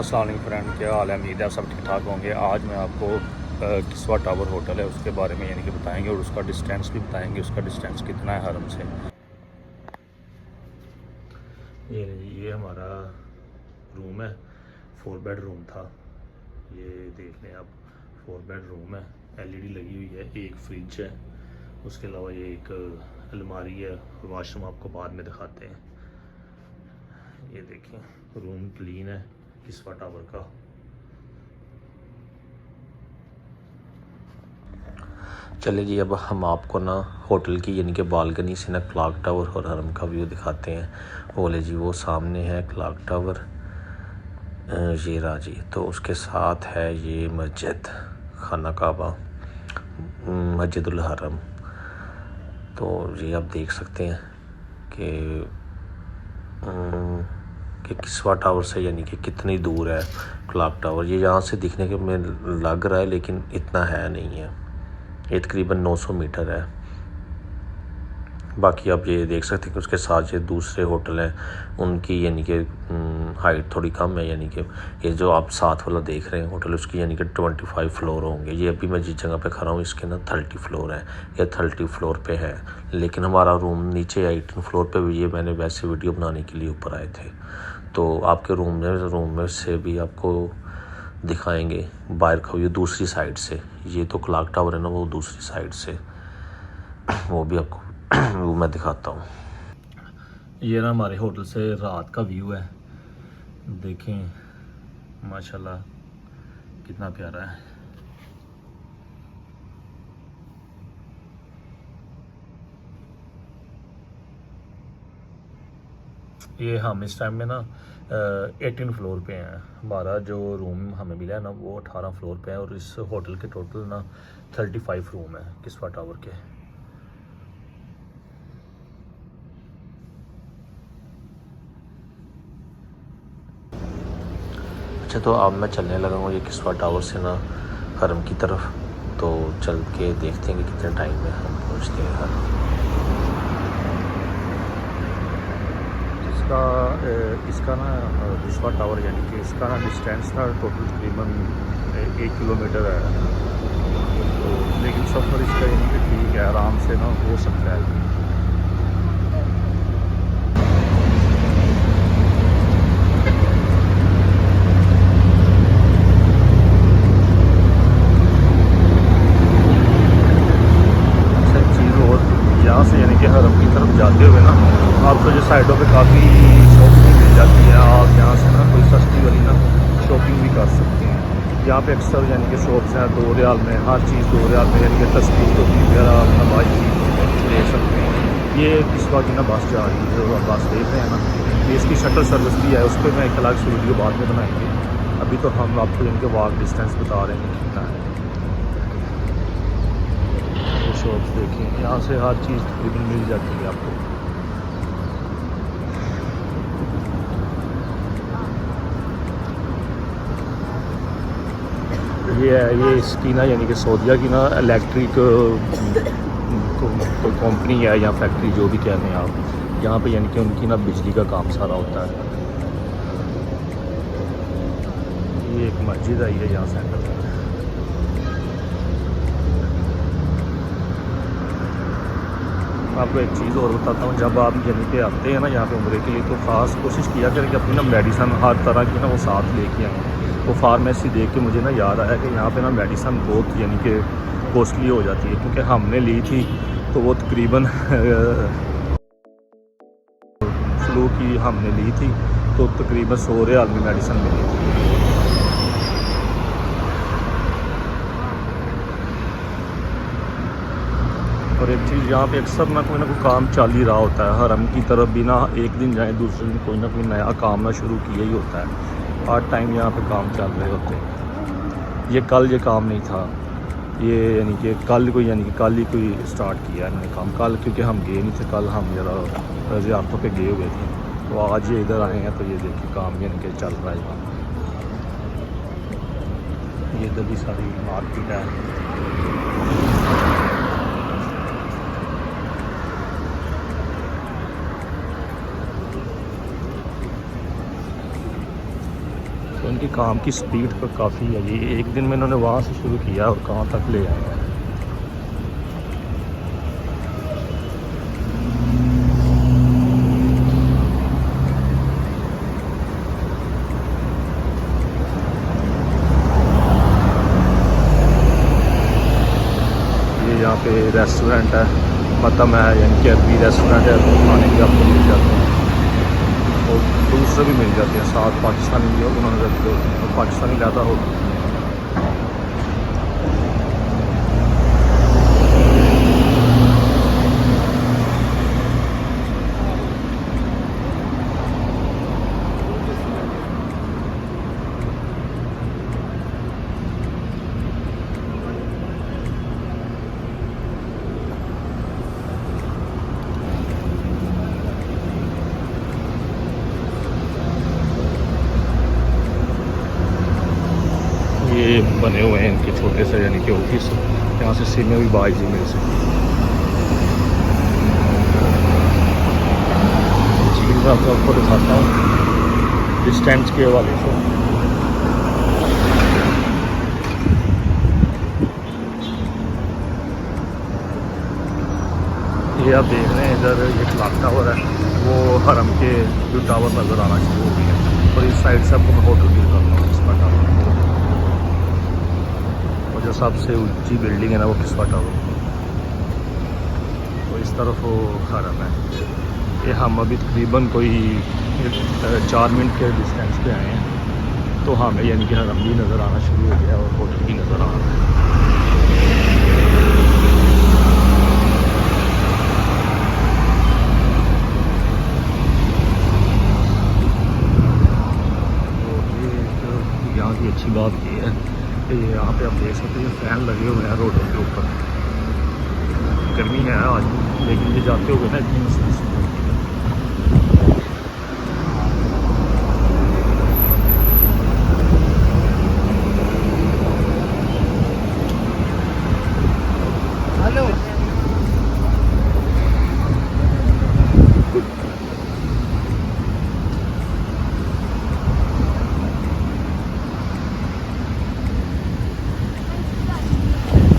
अस्सलाम वालेकुम फ्रेंड, क्या हाल है। उम्मीद है आप सब ठीक ठाक होंगे। आज मैं आपको किस्वा टावर होटल है उसके बारे में यानी कि बताएंगे और उसका डिस्टेंस भी बताएंगे, उसका डिस्टेंस कितना है हरम से। ये हमारा रूम है, 4 बेड रूम था। ये देख लें आप, 4 बेड रूम है, एलईडी लगी हुई है, एक फ्रिज है, उसके अलावा ये एक अलमारी है, वाशरूम आपको बाद में दिखाते हैं। ये देखें, रूम क्लीन है किस्वा टावर का। चले जी, अब हम आपको ना होटल की यानी कि बालकनी से ना क्लॉक टावर और हरम का व्यू दिखाते हैं। बोले जी, वो सामने है क्लॉक टावर, ये रहा जी। तो उसके साथ है ये मस्जिद खाना काबा, मस्जिदुल हरम। तो ये आप देख सकते हैं कि किस्वा टावर से यानी कि कितनी दूर है क्लॉक टावर। ये यहाँ से दिखने के में लग रहा है लेकिन इतना है नहीं है, ये तकरीबन 900 मीटर है। बाकी आप ये देख सकते हैं कि उसके साथ ये दूसरे होटल हैं, उनकी यानी कि हाइट थोड़ी कम है। यानी कि ये जो आप साथ वाला देख रहे हैं होटल, उसकी यानी कि 25 फ्लोर होंगे। ये अभी मैं जिस जगह पे खड़ा हूँ इसके ना 30 फ्लोर है, ये 30 फ्लोर पे है। लेकिन हमारा रूम नीचे 18 फ्लोर पे भी। ये मैंने वैसे वीडियो बनाने के लिए ऊपर आए थे, तो आपके रूम में से भी आपको दिखाएंगे बाहर का व्यू दूसरी साइड से। ये तो क्लॉक टावर है ना, वो दूसरी साइड से, वो भी आपको वो मैं दिखाता हूँ। ये ना हमारे होटल से रात का व्यू है, देखें माशाल्लाह कितना प्यारा है। ये हम इस टाइम में ना 18 फ्लोर पे हैं। हमारा जो रूम हमें मिला है ना वो 18 फ्लोर पे है, और इस होटल के टोटल ना 35 रूम है किस्वा टावर के। अच्छा, तो अब मैं चलने लगा हूँ ये किस्वा टावर से ना हरम की तरफ। तो चल के देखते हैं कि कितने टाइम में हम पहुँचते हैं हरम। इसका ना किस्वा टावर यानी कि इसका ना डिस्टेंस ना टोटल तकरीबन 1 किलोमीटर है। तो लेकिन सफ़र इसका यानी कि ठीक है, आराम से ना हो सकता है। यहाँ से यानी कि हरम की तरफ जाते हुए ना आपको जो साइडों पे काफ़ी शॉपिंग मिल जाती है। आप यहाँ से ना कोई सस्ती वाली ना शॉपिंग भी कर सकते हैं। यहाँ पे अक्सर यानी कि शॉप्स हैं 2 रियाल में, हर चीज़ 2 रियाल में, यानी कि तस्वीर तो वगैरह अपना बाइक ले सकते हैं। ये किस्वा की ना बस जा रही है, जो आप बस देख रहे हैं ना, ये इसकी शटल सर्विस भी है। उस पर मैं एक अलग से वीडियो बाद में बनाएंगे। अभी तो हम आपको इनके वॉक डिस्टेंस बता रहे हैं कितना है। शॉप्स देखिए, यहाँ से हर चीज़ तकरीबन मिल जाती है आपको। ये है, ये इसकी ना यानी कि सऊदीया की ना इलेक्ट्रिक कोई कंपनी है या फैक्ट्री, जो भी कह लें आप। यहाँ पे यानी कि उनकी ना बिजली का काम सारा होता है। ये एक मस्जिद आई है यहाँ सेंटर में। आपको एक चीज़ और बताता हूँ, जब आप यहीं पे आते हैं ना यहाँ पे उम्रे के लिए, तो ख़ास कोशिश किया करें कि अपनी ना मेडिसन हर तरह की ना वो साथ लेके आएँ। वो फार्मेसी देख के मुझे ना याद आया कि यहाँ पे ना मेडिसन बहुत यानी कि कॉस्टली हो जाती है, क्योंकि हमने ली थी तो वो तकरीबन फ्लू की हमने ली थी तो तकरीबन 100 रियाल में मेडिसन मिली थी। और एक चीज़, यहाँ पे अक्सर ना कोई काम चल ही रहा होता है। हरम की तरफ भी ना एक दिन जाए दूसरे दिन कोई ना कोई नया काम ना शुरू किया ही होता है। हर टाइम यहाँ पे काम चल रहे होते हैं। ये कल ये काम नहीं था, ये यानी कि कल ही कोई स्टार्ट किया है मैंने काम कल, क्योंकि हम गए नहीं थे कल, हम ज़रा ज़ियारतों पे गए हुए थे। तो आज ये इधर आए हैं, तो ये देखिए काम यानी कि चल रहा है। ये इधर भी सारी मार्केट है। इनकी काम की स्पीड तो काफ़ी है। ये एक दिन में इन्होंने वहाँ से शुरू किया और कहाँ तक ले आए हैं। ये यहाँ पे रेस्टोरेंट है, मतलब है यानी कि अरबी रेस्टोरेंट है, तो खाने भी आपको मिल जाते हैं और दूसरे भी मिल जाते हैं। साथ पाकिस्तानी भी उन्होंने रखे होते हैं और पाकिस्तानी ज़्यादा होते हैं। ये बने हुए हैं इनके छोटे से यानी कि ऑफिस, यहाँ से सीमें भी बाइज ही मिल सकती है। चीज़ मैं आपको दिखाता हूँ डिस्टेंस के हवाले से। ये आप देख रहे हैं इधर ये क्लॉक टावर है, वो हरम के जो टावर नज़र आना शुरू हो गई है और इस साइड से आपको मैं होटल भी दिखाता हूँ किस्वा टावर। जो सबसे ऊंची बिल्डिंग है ना वो किस्वा टावर, तो इस तरफ वो हरम है। ये हम अभी तकरीबन कोई 4 मिनट के डिस्टेंस पे आए हैं, तो हमें यानी कि हरम भी नज़र आना शुरू हो गया और होटल भी नज़र आ रहा है। तो यहाँ की अच्छी बात ये है कि यहाँ पे आप देख सकते हैं फ़ैन लगे हुए हैं रोडों के ऊपर। गर्मी है आज, लेकिन ये जाते हुए ना इतनी महसूस होती है। हेलो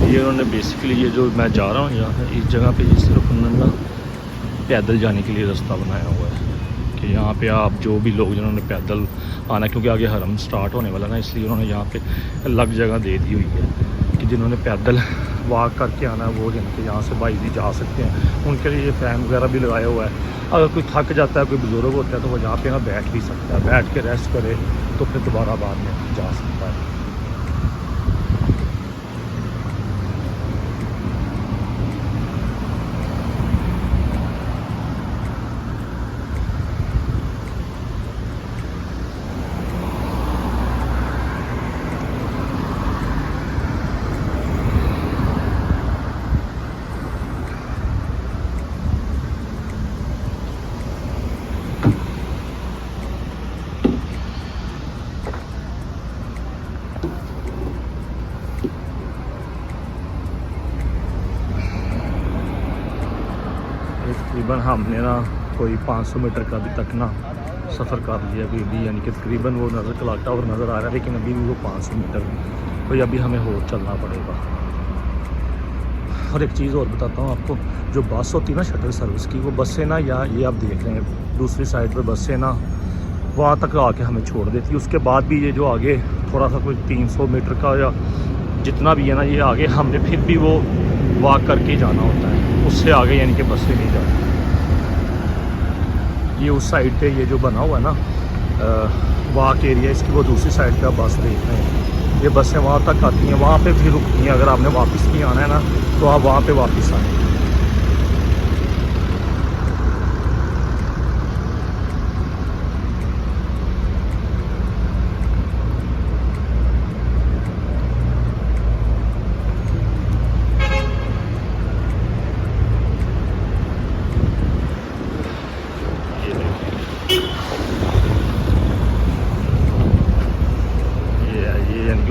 ये उन्होंने बेसिकली ये जो मैं जा रहा हूँ यहाँ इस जगह पे ये सिर्फ उन्होंने ना पैदल जाने के लिए रास्ता बनाया हुआ है कि यहाँ पे आप जो भी लोग जिन्होंने पैदल आना, क्योंकि आगे हरम स्टार्ट होने वाला ना, इसलिए उन्होंने यहाँ पे अलग जगह दे दी हुई है कि जिन्होंने पैदल वॉक करके आना है वो जिनके यहाँ से बाइक जा सकते हैं। उनके लिए फ़ैन वगैरह भी लगाया हुआ है। अगर कोई थक जाता है, कोई बुज़ुर्ग होता है, तो वो यहाँ पे ना बैठ भी सकता है, बैठ के रेस्ट करे तो फिर दोबारा बाद में जा सकता है। तकरीबन हमने ना कोई 500 मीटर का अभी तक ना सफ़र कर लिया अभी भी, यानी कि तकरीबन वो नज़र क्लॉक टावर नज़र आ रहा है, लेकिन अभी भी वो 500 मीटर कोई अभी हमें और चलना पड़ेगा। और एक चीज़ और बताता हूँ आपको, जो बस होती है ना शटल सर्विस की, वो बसें ना या ये आप देख रहे हैं दूसरी साइड पर बसें ना वहाँ तक आके हमें छोड़ देती है। उसके बाद भी ये जो आगे थोड़ा सा कोई 300 मीटर का या जितना भी है ना, ये आगे हमने फिर भी वो वॉक करके ही जाना होता है, उससे आगे यानी कि बसें नहीं जाती। ये उस साइड पे ये जो बना हुआ है ना वॉक एरिया, इसकी वो दूसरी साइड पे आप बस देख रहे हैं, ये बसें वहाँ तक आती हैं, वहाँ पे फिर रुकती हैं। अगर आपने वापस भी आना है ना तो आप वहाँ पे वापस आएँ।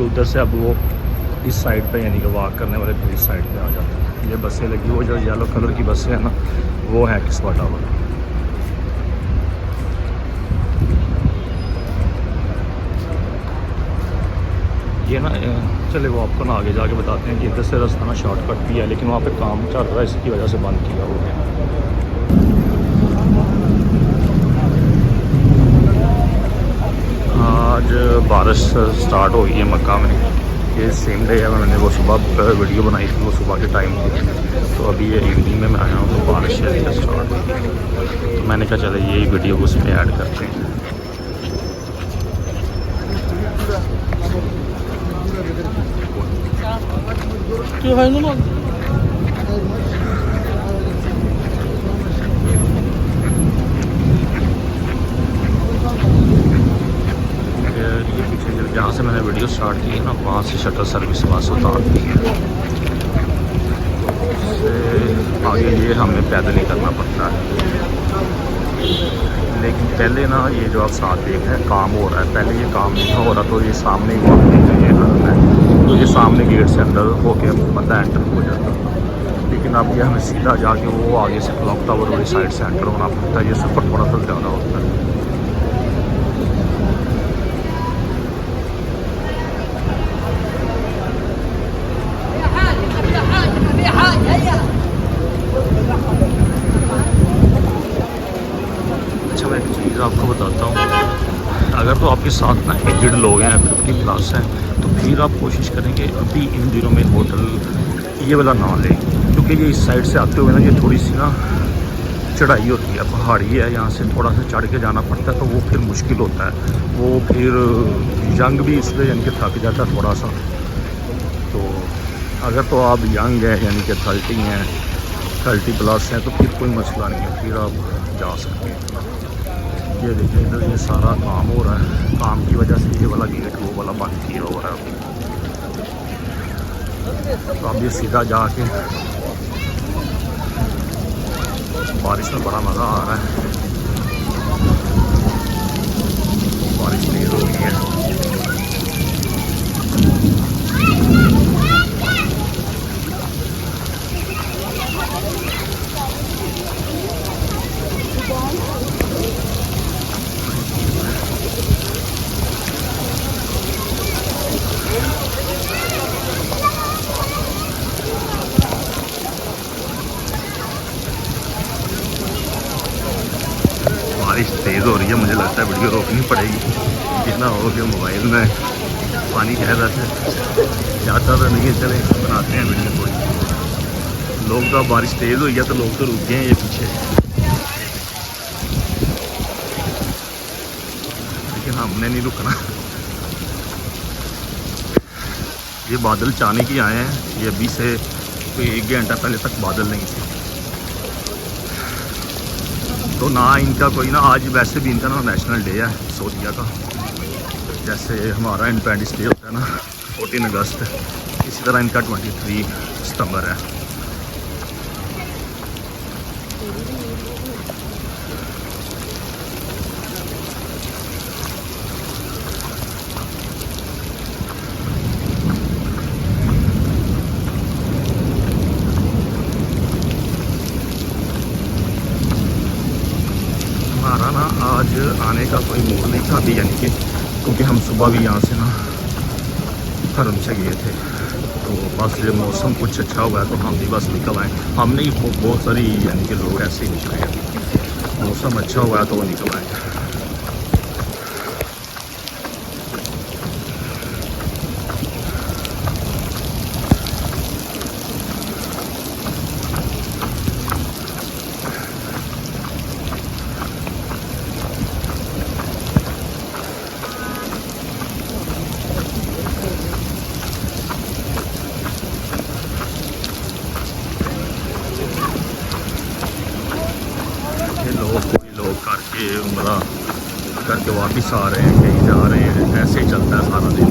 उधर से अब वो इस साइड पे यानी कि वॉक करने वाले तो इस साइड पे आ जाते हैं। ये बसें लगी, वो जो येलो कलर की बसें हैं ना वो है किस्वा टावर। ये ना चले वो आपको ना आगे जाके बताते हैं कि इधर से रास्ता ना शॉर्टकट भी है, लेकिन वहाँ पे काम चल रहा है, इसकी वजह से बंद किया हुआ है। आज बारिश स्टार्ट हो गई है मक्का में। ये सेम डे है, मैंने वो सुबह वीडियो बनाई थी, वो सुबह के टाइम थी। तो अभी ये इवनिंग में मैं आया हूँ तो बारिश स्टार्ट हो गई, तो मैंने कहा चले यही वीडियो को उसमें ऐड करते हैं। ये पीछे जहाँ से मैंने वीडियो स्टार्ट की है ना, वहाँ से शटल सर्विस वहाँ से उतार दी है। उससे आगे ये हमें पैदल ही करना पड़ता है। लेकिन पहले ना ये जो आप साथ देख रहे हैं काम हो रहा है, पहले ये काम नहीं हो रहा, तो ये सामने ही ये हालत है। तो ये सामने गेट से अंदर होके बंदा एंटर हो जाता था, लेकिन अब ये हमें सीधा जाके वो आगे से क्लॉक टावर वाली साइड से एंटर होना पड़ता है। ये सफ़र थोड़ा सा ज़्यादा होता है। अच्छा, मैं एक चीज़ आपको बताता हूँ, अगर तो आपके साथ ना एजड लोग हैं, 50+ हैं, तो फिर आप कोशिश करेंगे अभी इन दिनों में होटल ये वाला ना लें, क्योंकि ये इस साइड से आते हुए ना ये थोड़ी सी ना चढ़ाई होती है, पहाड़ी है, यहाँ से थोड़ा सा चढ़ के जाना पड़ता है, तो वो फिर मुश्किल होता है। वो फिर यंग भी इसलिए यानी कि थक जाता है थोड़ा सा। तो अगर तो आप यंग हैं यानी कि 30+ हैं, तो फिर कोई मसला नहीं है, फिर आप जा सकते हैं। ये देखिए इधर ये सारा काम हो रहा है, काम की वजह से ये वाला गेट वो वाला बंद किया हो रहा है। तो अब ये सीधा जाके बारिश में बड़ा मज़ा आ रहा है। बारिश तेज़ हो गई है। बारिश तेज़ हो रही है, मुझे लगता है वीडियो रोकनी पड़ेगी, जितना हो कि मोबाइल में पानी कह रहा था जाता तो नहीं है। चले बनाते हैं वीडियो थोड़ी। लोग तो अब बारिश तेज़ हुई है तो लोग तो रुक गए हैं ये पीछे, लेकिन हमने नहीं रुकना। ये बादल चाने की आए हैं, ये अभी से कोई 1 घंटा पहले तक बादल नहीं थे। तो ना इनका कोई ना, आज वैसे भी इनका ना नेशनल डे है सऊदीया का, जैसे हमारा इंडिपेंडेंस डे होता है ना 14 अगस्त, इसी तरह इनका 23 सितंबर है। हमारा ना आज आने का कोई मूड नहीं था अभी, यानी कि क्योंकि हम सुबह भी यहाँ से ना हरम से गए थे, तो बस ये मौसम कुछ अच्छा हुआ है तो हम भी बस निकल आए। हमने ही बहुत सारी यानी कि लोग ऐसे ही निकले हैं, मौसम अच्छा हुआ है तो वो निकल आए। कोई लोग करके उम्रा करके वापस आ रहे हैं, कहीं जा रहे हैं, ऐसे ही चलता है सारा दिन।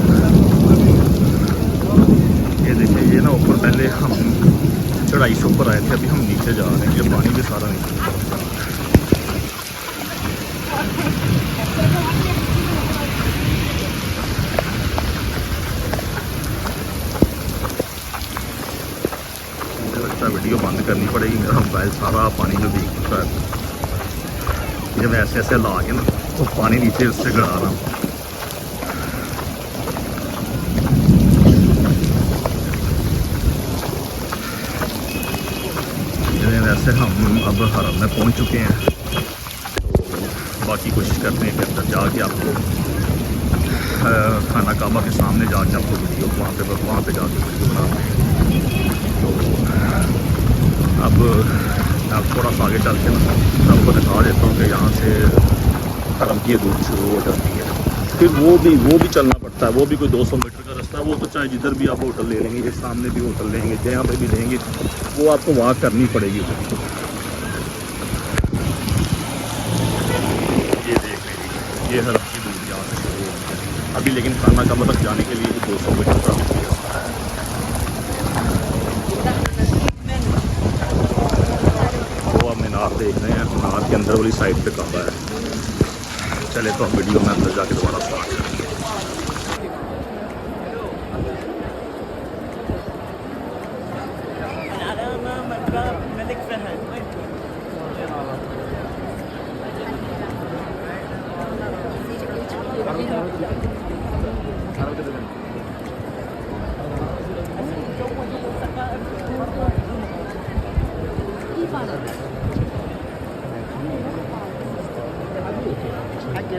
ये देखिए ये ना ऊपर पहले हम चढ़ाई से ऊपर आए थे, अभी हम नीचे जा रहे हैं, ये पानी भी सारा नीचे जा रहा है। मुझे लगता है वीडियो बंद करनी पड़ेगी, मेरा मोबाइल सारा पानी में भीग चुका है। ये मैं ऐसे ऐसे ला के ना तो पानी नीचे उससे गिरा रहा हूँ। से हम अब हरम में पहुंच चुके हैं। तो बाकी कोशिश करते हैं कि अंदर जाके आपको खाना काबा के सामने जाके आपको वीडियो वहाँ पे जाके वीडियो बनाते हैं। तो अब आप थोड़ा सा आगे चल के ना आपको दिखा देता हूँ कि यहाँ से हरम की हदूद शुरू हो जाती है। फिर वो भी चलना पड़ता है, वो भी कोई 200 मीटर का रास्ता है। वो तो चाहे जिधर भी आप होटल ले लेंगे, ये सामने भी होटल लेंगे, जहाँ पे भी लेंगे, वो आपको वॉक करनी पड़ेगी उधर। ये देख लीजिए, ये हरम की दूर यहाँ से शुरू होती है अभी, लेकिन खाना काबा तक जाने के लिए 200 मीटर का रास्ता है। वो अब मीनार देख रहे हैं, मीनार के अंदर वाली साइड पे काबा है। चले तो हम वीडियो में अंदर जाके दोबारा स्टार्ट करेंगे।